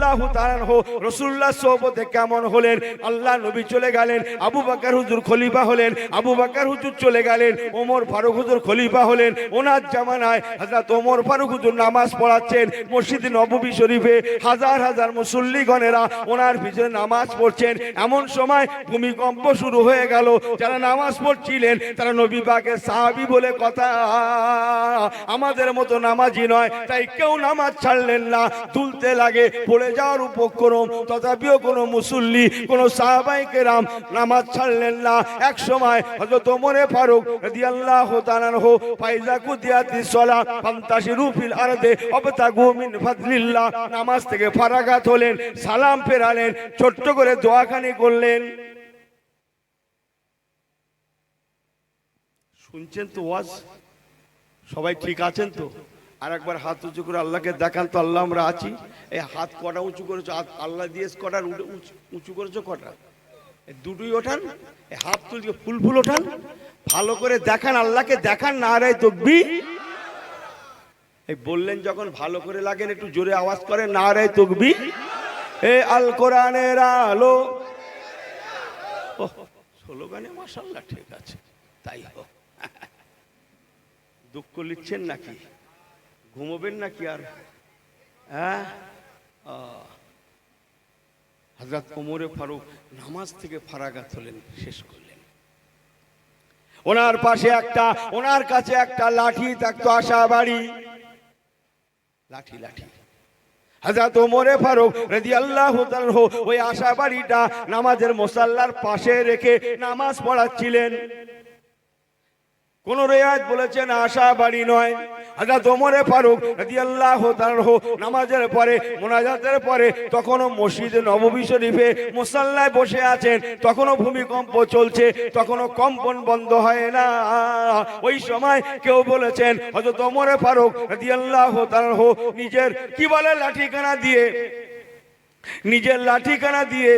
রাদিয়াল্লাহু তাআলা আনহু রাসূলুল্লাহ সোহবতে কেমন হলেন, আল্লাহ নবী চলে গেলেন, আবু বকর হুজুর খলিফা হলেন, আবু বকর হুজুর চলে গেলেন, ওমর ফারুক হুজুর খলিফা হলেন। ওনার জামানায় হযরত ওমর ফারুক হুজুর নামাজ পড়াচ্ছেন মসজিদ নববী শরীফে, হাজার হাজার মুসল্লিগণেরা ওনার পিছনে নামাজ পড়ছেন। এমন সময় ভূমিকম্প শুরু হয়ে গেল। যারা নামাজ পড়ছিলেন তারা নবী পাকের সাহাবী বলে কথা, আমাদের মতো নামাজি নয়, তাই কেউ নামাজ ছাড়লেন না। তুলতে লাগে পড়ে যাওয়ার উপক্রম, তথাপিও কোনো মুসল্লি, কোনো সাহাবায়ে কেরাম নামাজ ছাড়লেন না। এক সময় হযরত ওমর ফারুক রাদিয়াল্লাহু তাআলা আনহু ফাইজা কুদিয়াতিস সালাহ ফান্তাশিরু ফিল আরদি ওয়াবতাগু মিন ফাদলিল্লাহ, নামাজ থেকে ফারাগাত হলেন, সালাম ফেরালেন, ছোট্ট করে দোয়াখানি করলেন। শুনছেন তো ওয়াজ? সবাই ঠিক আছেন তো? আর একবার হাত উঁচু করে আল্লাহকে দেখান তো, আল্লাহ আমরা আছি। এই হাত কটা উঁচু করেছো? আল্লাহ দিয়েছ কটা উঁচু করেছো কটা? দুটোই ওঠান, হাত তুলছে ফুল ফুল ওঠান, ভালো করে দেখান, আল্লাহকে দেখান। নারে তাকবীর। এই বললেন যখন ভালো করে লাগেন, একটু জোরে আওয়াজ করেন নারে তাকবীর। এ আল কোরআনের আলো, স্লোগানে মাশাআল্লাহ ঠিক আছে, তাই হোক। দুঃখ লিখছেন নাকি? ঘুমোবেন নাকি আর? হ্যাঁ, হযরত ওমর ফারুক নামাজ থেকে ফারাগাত হলেন, শেষ করলেন। ওনার পাশে একটা, ওনার কাছে একটা লাঠি থাকতো, আশাবাড়ি লাঠি। হযরত ওমর ফারুক রাদিয়াল্লাহু তাআলা ওই আশাবাড়িটা নামাজের মুসাল্লার পাশে রেখে নামাজ পড়াচ্ছিলেন। কোন রিওয়ায়াত বলেছেন আশাবাড়ি নয়, হযরত ওমর ফারুক রাদিয়াল্লাহু তাআলা নামাজের পরে, মুনাজাতের পরে, তখনও মসজিদে নববী শরীফে মুসাল্লায় বসে আছেন, তখনও ভূমিকম্প চলছে, তখনও কম্পন বন্ধ হয় না। ওই সময় কেউ বলেছেন হযরত ওমর ফারুক রাদিয়াল্লাহু তাআলা নিজের কি বলে নিজের লাঠিখানা দিয়ে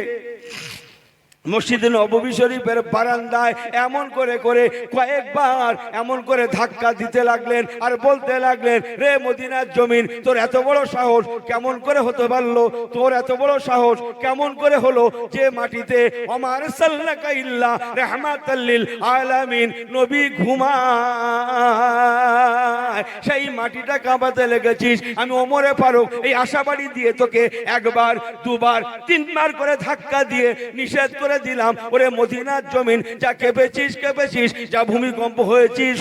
মসজিদে নববী শরীফের বারান্দায় এমন করে কয়েকবার এমন করে ধাক্কা দিতে লাগলেন আর বলতে লাগলেন, রে মদিনার জমিন, তোর এত বড় সাহস কেমন করে হতে পারলো? তোর এত বড় সাহস কেমন করে হলো যে মাটিতে ওমা আরসালনাকা ইল্লা রাহমাতাল লিল আলামিন নবী ঘুমায়, সেই মাটিটা কাঁপাতে লেগেছিস। আমি ওমর ফারুক এই আশাবাড়ি দিয়ে তোকে একবার, দুবার, তিনবার করে ধাক্কা দিয়ে নিষেধ করে দিলাম, ওরে মদিনার জমিন, যা কেঁপেছিস, যা ভূমিকম্প হয়েছিস,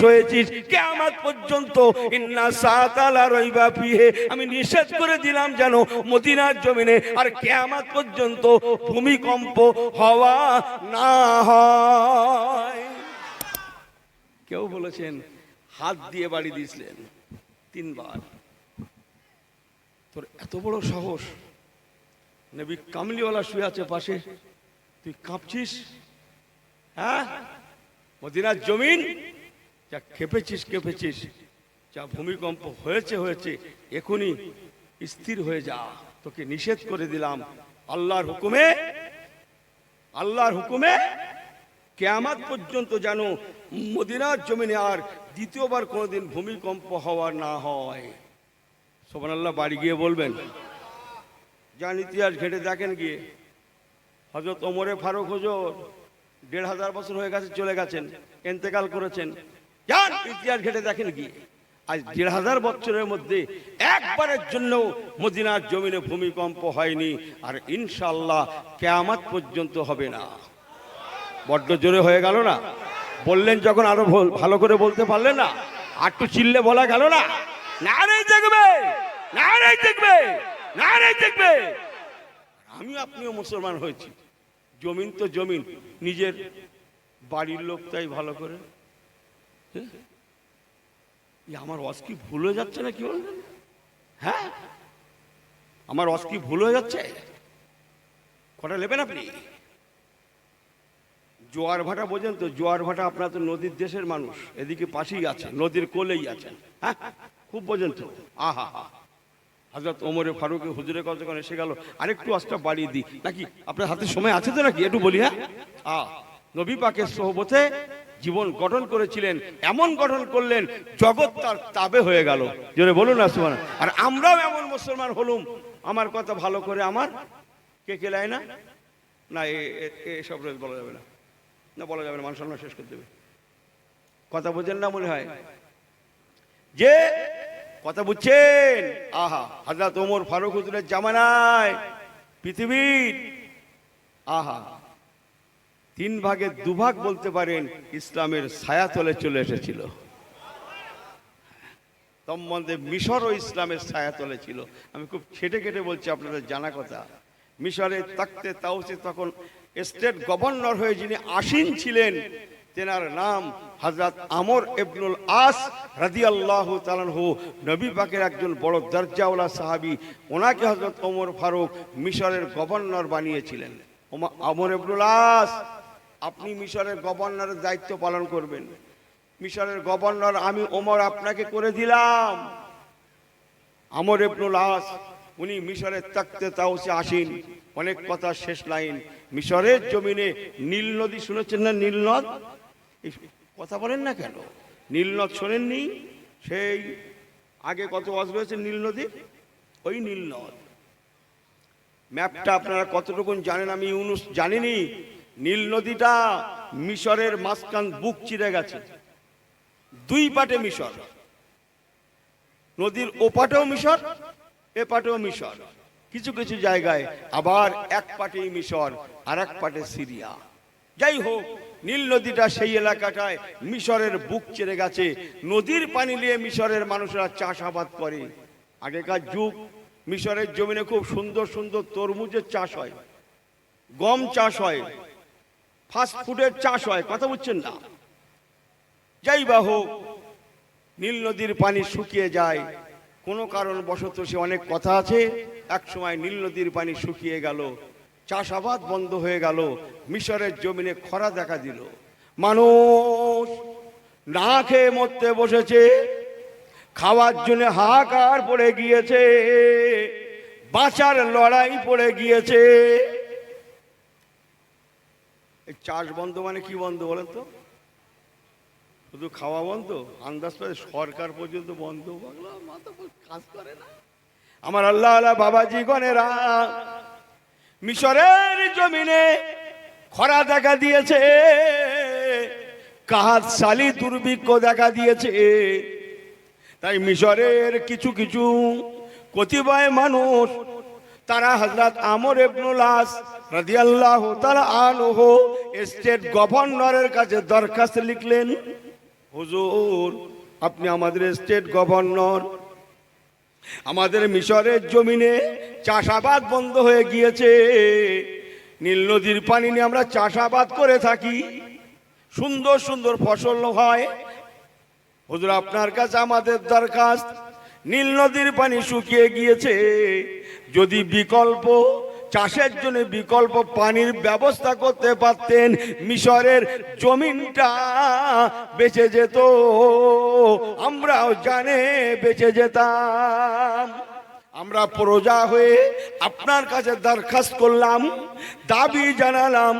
কিয়ামত পর্যন্ত ইন্না সাআতা লা রাইবা ফিহি, আমি নিষেধ করে দিলাম যেন মদিনার জমিনে আর কিয়ামত পর্যন্ত ভূমিকম্প হওয়া না হয়। কেউ বলেছেন হাত দিয়ে বাড়ি দিয়েছিলেন 3 বার। তোর এত বড় সাহস, নবী কামলিওয়ালা শুয়ে আছে পাশে, তুই কাঁপছিস? হ্যাঁ, মদিনার জমিন যা কেঁপেছিস, যা ভূমিকম্প হয়েছে, এখনই স্থির হয়ে যা, তোকে নিষেধ করে দিলাম আল্লাহর হুকুমে কিয়ামত পর্যন্ত যেন মদিনার জমিনে আর দ্বিতীয়বার কোনোদিন ভূমিকম্প হওয়া না হয়। সুবহানাল্লাহ। বাড়ি গিয়ে বলবেন, যান ইতিহাস ঘেটে দেখেন গিয়ে, হযরত ওমর ফারুক হুজুর 1500 বছর হয়ে গেছে, চলে গেছেন, ইন্তেকাল করেছেন। যান ইতিহাস ঘেটে দেখেন গিয়ে, আজ 1500 বছরের মধ্যে একবারের জন্য মদিনার জমিনে ভূমিকম্প হয়নি, আর ইনশাআল্লাহ কিয়ামত পর্যন্ত হবে না। বড্ড জোরে হয়ে গেল না? বললেন যখন আরো ভালো করে বলতে পারলেন না? আর একটু চিল্লে বলা গেল না? নারে দেখবে, আমি আপনিও মুসলমান হয়েছি, জমিন তো জমিন, নিজের বাড়ির লোক তাই ভালো করে। আমার ওয়াজ কি ভুল হয়ে যাচ্ছে না? কি বলবেন? হ্যাঁ, আমার ওয়াজ কি ভুল হয়ে যাচ্ছে? কটা নেবেন আপনি? জোয়ার ভাটা বোঝেন তো? জোয়ার ভাটা, আপনারা তো নদীর দেশের মানুষ, এদিকে পাশেই আছে, নদীর কোলেই আছেন। হ্যাঁ, খুব বোঝেন তো? আহা হা। হযরত ওমর ফারুক হুজুরের কাছে যখন এসে গেল, আরেকটু আজটা বাড়িয়ে দিই নাকি? আপনার হাতে সময় আছে তো নাকি? একটু বলি। হ্যাঁ, নবী পাকের সোহবতে জীবন গঠন করেছিলেন, এমন গঠন করলেন জগৎ তার তাবে হয়ে গেল। জোরে বলুন না সুবহানাল্লাহ। আর আমরাও এমন মুসলমান হলুম আমার কথা ভালো করে আমার কে কেলায় না, না এসব বলা যাবে না, না বলা যাবে না, মান সম্মান শেষ করে দেবে। কথা বুঝেন না মনে হয়? যে কথা বুঝছেন? আহা, হযরত ওমর ফারুক হুজুরের জামানায় পৃথিবীর আহা 3 ভাগের 2 ভাগ বলতে পারেন ইসলামের ছায়াতলে চলে এসেছিল। তন্মধ্যে মিশর ও ইসলামের ছায়াতলে ছিল। আমি খুব ছেটে কেটে বলছি, আপনাদের জানা কথা। মিশরে তাকতে তাউসে তখন স্টেট গভর্নর হয়ে যিনি আসীন ছিলেন, তেনার নাম হযরত আমর ইবনুল আস রাদিয়াল্লাহু তাআলা আনহু। নবী পাকের একজন বড় দরজাওয়ালা সাহাবী, ওনাকে হযরত ওমর ফারুক মিশরের গভর্নর বানিয়েছিলেন। আমর ইবনুল আস, আপনি মিশরের গভর্নরের দায়িত্ব পালন করবেন। মিশরের গভর্নর আমি ওমর আপনাকে করে দিলাম। আমর ইবনুল আস উনি মিশরের তাকতে তাউসে আসীন। অনেক কথা, শেষ লাইন। মিশরের জমিনে নীল নদী শুনেছেন না? নীল নদ, কথা বলেন না কেন? নীল নদ শোনেননি? সেই আগে কত আসবে হয়েছে নীল নদী, ওই নীল নদ। ম্যাপটা আপনারা কতটুকুন জানেন আমি ইউনুস জানিনি। নীল নদীটা মিশরের মাঝখান বুক চিরে গেছে। 2 পাটে মিশর, নদীর ওপাটেও মিশর, এ পাটেও মিশর। কিছু কিছু জায়গায় আবার এক পাটেই মিশর, আর এক পাটে সিরিয়া। যাই হোক, নীল নদীটা সেই এলাকাটায় মিশরের বুক চিরে গেছে। নদীর পানি নিয়ে মিশরের মানুষরা চাষাবাদ করে। আগেকার যুগ মিশরের জমিনে খুব সুন্দর সুন্দর তরমুজের চাষ হয়, গম চাষ হয়, ফাস্ট ফুডের চাষ হয়। কথা বুঝছেন না? যাই বা হোক, নীল নদীর পানি শুকিয়ে যায় কোনো কারণবশত, সে অনেক কথা আছে। এক সময় নীল নদীর পানি শুকিয়ে গেল, চাষাবাদ বন্ধ হয়ে গেল, মিশরের জমিনে খরা দেখা দিল। মানুষ না খেয়ে মরতে বসেছে, খাওয়ার জন্য হাহাকার পড়ে গিয়েছে, বাঁচার লড়াই পড়ে গিয়েছে। এই চাষ বন্ধ মানে কি বন্ধ বলেন তো? শুধু খাওয়া বন্ধ? আন্দাজ করে সরকার পর্যন্ত বন্ধ, মাথা কাজ করে না। আমার আল্লাহ আল্লাহ বাবাজি গণেরা, মিশরের জমিনে খরা দেখা দিয়েছে, কাহাত সালি দুর্ভিক্ষ দেখা দিয়েছে। তাই মিশরের কিছু কিছু কতিপয় মানুষ, তারা হযরত আমর ইবনুল আস রাদিয়াল্লাহু তাআলা আনহু স্টেট গভর্নরের কাছে দরখাস্ত লিখলেন, হুজুর আপনি আমাদের স্টেট গভর্নর, আমাদের মিশরের জমিনে চাষাবাদ বন্ধ হয়ে গিয়েছে, নীল নদীর পানি নিয়ে আমরা চাষাবাদ করে থাকি, সুন্দর সুন্দর ফসল হয়। হুজুর আপনার কাছে আমাদের দরখাস্ত, নীল নদীর পানি শুকিয়ে গিয়েছে, যদি বিকল্প চাষের জন্য বিকল্প পানির ব্যবস্থা করতে পারতেন, মিশরের জমিনটা বেঁচে যেত, আমরাও জানে বেঁচে যেতাম। আমরা প্রজা হয়ে আপনার কাছে দরখাস্ত করলাম, দাবি জানালাম।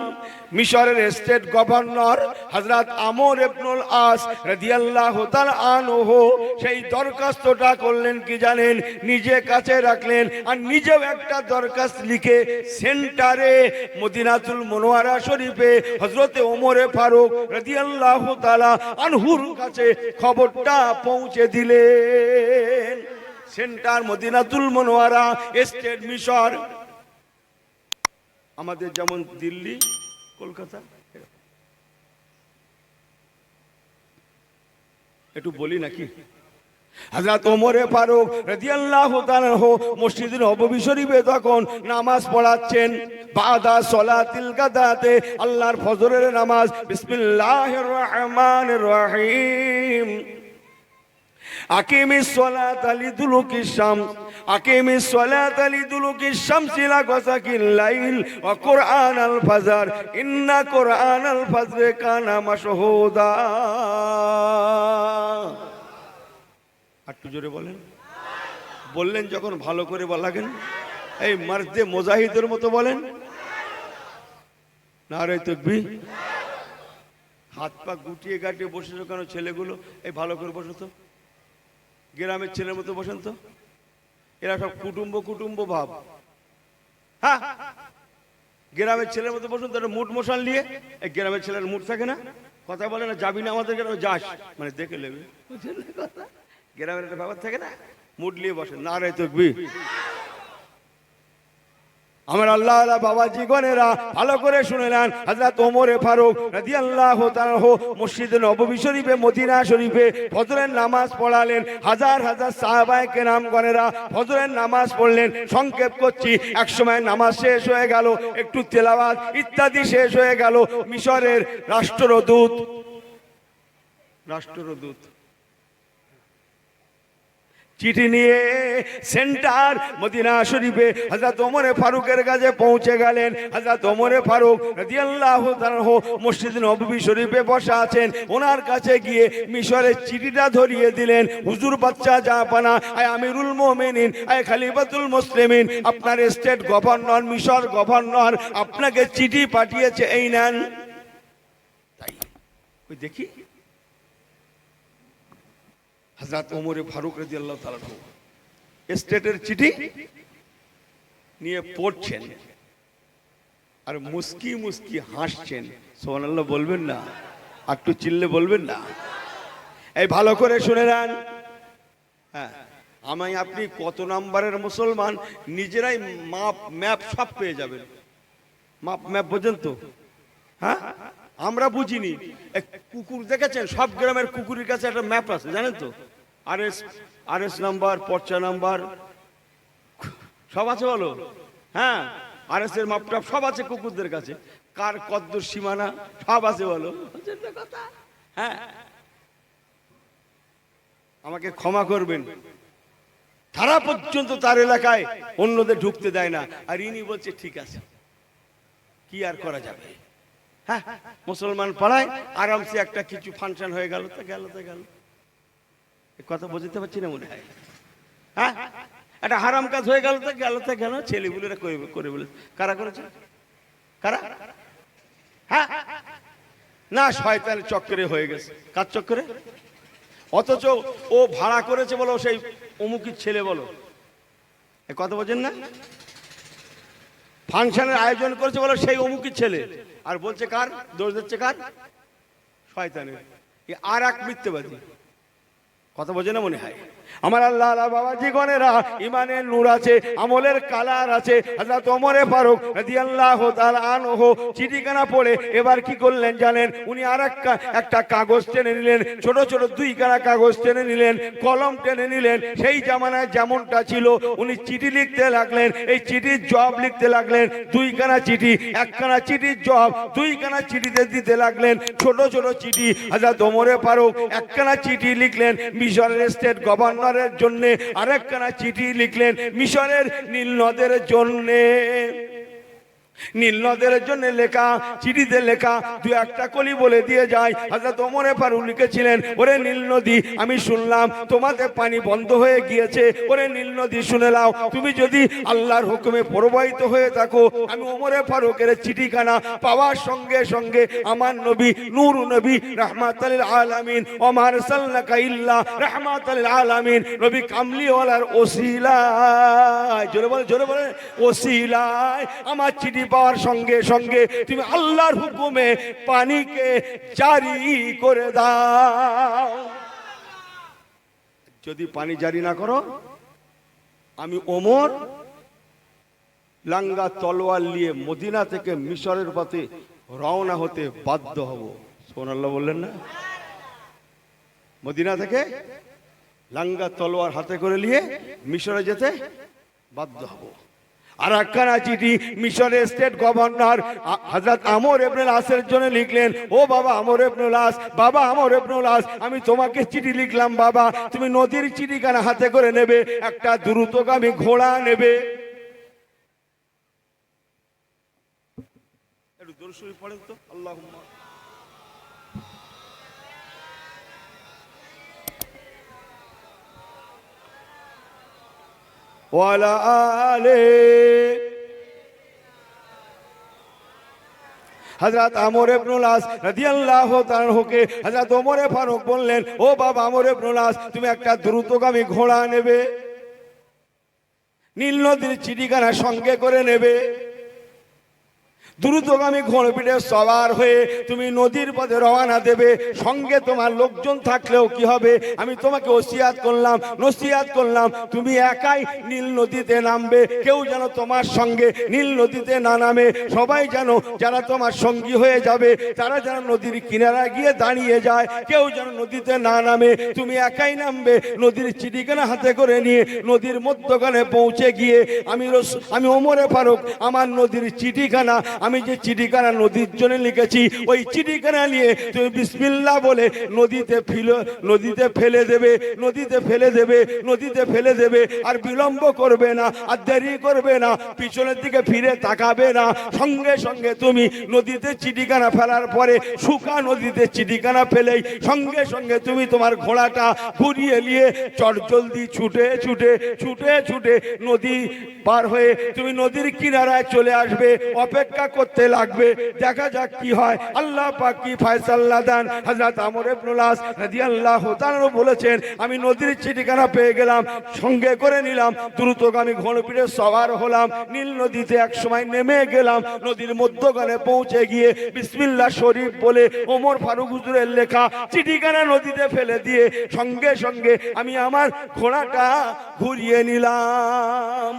মিশরের স্টেট গভর্নর হযরত আমর ইবনুল আস রাদিয়াল্লাহু তাআলা আনহু সেই দরখাস্তটা করলেন কি জানেন? নিজে কাছে রাখলেন, আর নিজেও একটা দরখাস্ত লিখে সেন্টারে মদিনাতুল মুনাওয়ারা শরীফে হযরতে ওমর ফারুক রাদিয়াল্লাহু তাআলা আনহুর কাছে খবরটা পৌঁছে দিলেন। সেন্টার মদিনাতুল মুনাওয়ারা, স্টেট মিশর। আমাদের যেমন দিল্লি, কলকাতা। একটু বলি নাকি? হযরত ওমর ফারুক রাদিয়াল্লাহু তাআলা মসজিদে নববী শরীফে তখন নামাজ পড়াচ্ছেন, বাদা সলাতিল গাদাতে, আল্লাহর ফজরের নামাজ। বিসমিল্লাহির রহমানির রহিম। আকিমিস সালাতা লিদুলুকিশ শামস, আকিমিস সালাতা লিদুলুকিশ শামস ইলা গাসাকিল লাইল ওয়া কুরআনাল ফাজর, ইন্না কুরআনাল ফাজরি কানা মাশহুদা। একটু জোরে বলেন। বললেন যখন ভালো করে বলাগেন, এই মার্দে মুজাহিদের মতো বলেন, নারে তাকবীর। হাত পা গুটিয়ে গাটিয়ে বসেছো কেন ছেলেগুলো? এই ভালো করে বসো তো, গ্রামের ছেলের মতো বসেন তো। এরা সব কুটুম্ব কুটুম্ব ভাব। হ্যাঁ, গ্রামের ছেলের মতো বসুন, তারা মুঠ মশাল নিয়ে। এই গ্রামের ছেলের মুঠ থাকে না, কথা বলে না, যাবি না আমাদের গ্রামে, যাস মানে দেখে নেবে। গ্রামের একটা ব্যাপার থাকে না, মুঠ নিয়ে বসে, না রে তাকবীর। আমার আল্লাহ বাবাজি গণেরা ভালো করে শুনে নেন, হযরত ওমর ফারুক রাদিয়াল্লাহু তাআলা মসজিদে নববী শরীফে, মদিনা শরীফে ফজরের নামাজ পড়ালেন। হাজার হাজার সাহাবায়ে কেরাম গণেরা ফজরের নামাজ পড়লেন। সংক্ষেপ করছি, এক সময় নামাজ শেষ হয়ে গেল, একটু তেলাওয়াত ইত্যাদি শেষ হয়ে গেল। মিশরের রাষ্ট্রদূত চিঠি নিয়ে সেন্টার মদিনা শরীফে হযরত ওমর ফারুকের কাছে পৌঁছে গেলেন। হযরত ওমর ফারুক রাদিয়াল্লাহু তাআলা মসজিদ নববী শরীফে বসা আছেন। ওনার কাছে গিয়ে মিশরের চিঠিটা ধরিয়ে দিলেন। হুজুর বাচ্চা জাপানা, আয় আমিরুল মুমিনিন, আয় খলিফাতুল মুসলিমিন, আপনার স্টেট গভর্নর, মিশর গভর্নর আপনাকে চিঠি পাঠিয়েছে, এই নেন। তাই ওই দেখি হযরত ওমর ফারুক রাদিয়াল্লাহু তাআলা স্টেটের চিঠি নিয়ে পড়ছেন আর মুস্কি মুস্কি হাসছেন। সুবহানাল্লাহ বলবেন না? একটু চিল্লে বলবেন না? এই ভালো করে শুনে নেন। হ্যাঁ, আমি আপনি কত নাম্বারের মুসলমান নিজেরাই মাপ ম্যাপ সব পেয়ে যাবেন। মাপ ম্যাপ বোঝেন তো? হ্যাঁ, আমরা বুঝিনি। কুকুর দেখেছেন? সব গ্রামের কুকুরের কাছে একটা ম্যাপ আছে, জানেন তো? আরএস নাম্বার, পর্চা নাম্বার সব আছে, বলো। হ্যাঁ, আরএস এর মাপ টাপ সব আছে কুকুরদের কাছে। কার কদ্দুর সীমানা সব আছে, বলো। হ্যাঁ, আমাকে ক্ষমা করবেন, তারা পর্যন্ত তার এলাকায় অন্যদের ঢুকতে দেয় না, আর ইনি বলছে ঠিক আছে, কি আর করা যাবে। হ্যাঁ, মুসলমান পাড়ায় আরামসে একটা কিছু ফাংশন হয়ে গেল, তো গেল তো গেল। কথা বুঝতে পারছি না মনে হয়। হ্যাঁ, একটা হারাম কাজ হয়ে গেল, তো গেল তো গেল। ছেলেগুলোরা করে বলে, কারা করেছে? কারা? হ্যাঁ না, শয়তানের চক্করে হয়ে গেছে। কার চক্করে? অথচ ও ভাড়া করেছে বলো, সেই অমুকের ছেলে বলো। কথা বোঝেন না? ফাংশনের আয়োজন করেছে বলো সেই অমুকের ছেলে, আর বলছে কার দোষ দিচ্ছে? কার? শয়তানের। আর এক মিথ্যাবাদী। কথা বোঝে না মনে হয়? আমার আল্লাহ বাবাজি গণেরা, ইমানের নূর আছে, আমলের কালার আছে। হযরত ওমর ফারুক রাদিয়াল্লাহু তাআলা আনহু চিঠিখানা পড়ে এবার কি করলেন জানেন? উনি আর একটা কাগজ টেনে নিলেন, ছোট ছোট দুইখানা কাগজ টেনে নিলেন, কলম টেনে নিলেন। সেই জামানায় যেমনটা ছিল, উনি চিঠি লিখতে লাগলেন। এই চিঠির জবাব লিখতে লাগলেন। দুইখানা চিঠি, একখানা চিঠির জবাব দুইখানা চিঠিতে দিতে লাগলেন, ছোট ছোট চিঠি। হযরত ওমর ফারুক একখানা চিঠি লিখলেন মিশরের স্টেট গভর্নরের জন্য, আরেকখানা চিঠি লিখলেন মিশরের নীল নদের জন্য। নীল নদের জন্য লেখা চিঠিতে লেখা দু একটা কলি বলে দিয়ে যায়। হযরত ওমর ফারুক লিখেছিলেন, ওরে নীল নদী, আমি শুনলাম তোমাদের পানি বন্ধ হয়ে গিয়েছে। ওরে নীল নদী, শুনে নাও, তুমি যদি আল্লাহর হুকুমে প্রবাহিত হয়ে থাকো, আমি ওমর ফারুকের চিঠিখানা পাওয়ার সঙ্গে সঙ্গে আমার নবী নূর নবী রাহমাতাল আলামিন, ওমা আরসালনাকা ইল্লা রাহমাতাল আলামিন, নবী কামলিওয়ালার ওসিলায়, জোরে বলে ওসিলায় আমার চিঠি পাওয়ার সঙ্গে সঙ্গে তুমি আল্লাহর হুকুমে পানিকে জারি করে দাও। যদি পানি জারি না করো, আমি ওমর লাঙ্গা তলোয়ার নিয়ে মদিনা থেকে মিশরের পথে রওনা হতে বাধ্য হব। সুবহানাল্লাহ বললেন না? মদিনা থেকে লাঙ্গা তলোয়ার হাতে করে নিয়ে মিশরে যেতে বাধ্য হব। আর একখানা চিঠি মিশরের স্টেট গভর্নর হযরত আমর ইবনে আসের জন্য লিখলেন, ও বাবা আমর ইবনে আস, বাবা আমর ইবনে আস, আমি তোমাকে চিঠি লিখলাম বাবা, তুমি নদীর চিঠিখানা হাতে করে নেবে, একটা দ্রুতগামী ঘোড়া নেবে। একটু দরুদ শরীফ পড়েন তো, আল্লাহুম্মা ওয়ালা আলে। হযরত আমর ইবনে আস রাদিয়াল্লাহু তাআলা আনহুকে হযরত ওমর ফারুক বললেন, ও বাবা আমর ইবনে আস, তুমি একটা দ্রুতগামী ঘোড়া নেবে। নীল নদীর চিঠিখানা সঙ্গে করে নেবে। দ্রুতগামী ঘোড়পিঠে সওয়ার হয়ে তুমি নদীর পথে রওনা দেবে। সঙ্গে তোমার লোকজন থাকলেও কি হবে, আমি তোমাকে ওসিয়াত করলাম, নসিহাত করলাম, তুমি একাই নীল নদীতে নামবে। কেউ যেন তোমার সঙ্গে নীল নদীতে না নামে। সবাই যেন, যারা তোমার সঙ্গী হয়ে যাবে, তারা যেন নদীর কিনারা গিয়ে দাঁড়িয়ে যায়। কেউ যেন নদীতে না নামে, তুমি একাই নামবে। নদীর চিঠিখানা হাতে করে নিয়ে নদীর মধ্যখানে পৌঁছে গিয়ে আমি ওমরে ফারুক আমার নদীর চিঠিখানা, আমি যে চিঠিখানা নদীর জন্য লিখেছি, ওই চিঠিখানা নিয়ে তুমি বিসমিল্লাহ বলে নদীতে ফেলে দেবে, নদীতে ফেলে দেবে, নদীতে ফেলে দেবে। আর বিলম্ব করবে না, আর দেরি করবে না, পিছনের দিকে ফিরে তাকাবে না। সঙ্গে সঙ্গে তুমি নদীতে চিঠিখানা ফেলার পরে শুকা নদীতে চিঠিখানা ফেলেই সঙ্গে সঙ্গে তুমি তোমার ঘোড়াটা ঘুরিয়ে নিয়ে চটজলদি ছুটে ছুটে ছুটে ছুটে নদী পার হয়ে তুমি নদীর কিনারায় চলে আসবে। অপেক্ষা করতে লাগবে, দেখা যাক কি হয়। আল্লাহ পাক কি ফয়সালা দেন। হযরত আমর ইবনুল আস রাদিয়াল্লাহু তাআলা বলেছেন, আমি নদীর চিঠিখানা পেয়ে গেলাম, সঙ্গে করে নিলাম, দ্রুতগামী ঘোড়পিঠে সওয়ার হলাম, নীল নদীতে এক সময় নেমে গেলাম। নদীর মধ্যখানে পৌঁছে গিয়ে বিসমিল্লাহ শরীফ বলে ওমর ফারুক হুজুরের লেখা চিঠিখানা নদীতে ফেলে দিয়ে সঙ্গে সঙ্গে আমি আমার ঘোড়াটা ঘুরিয়ে নিলাম।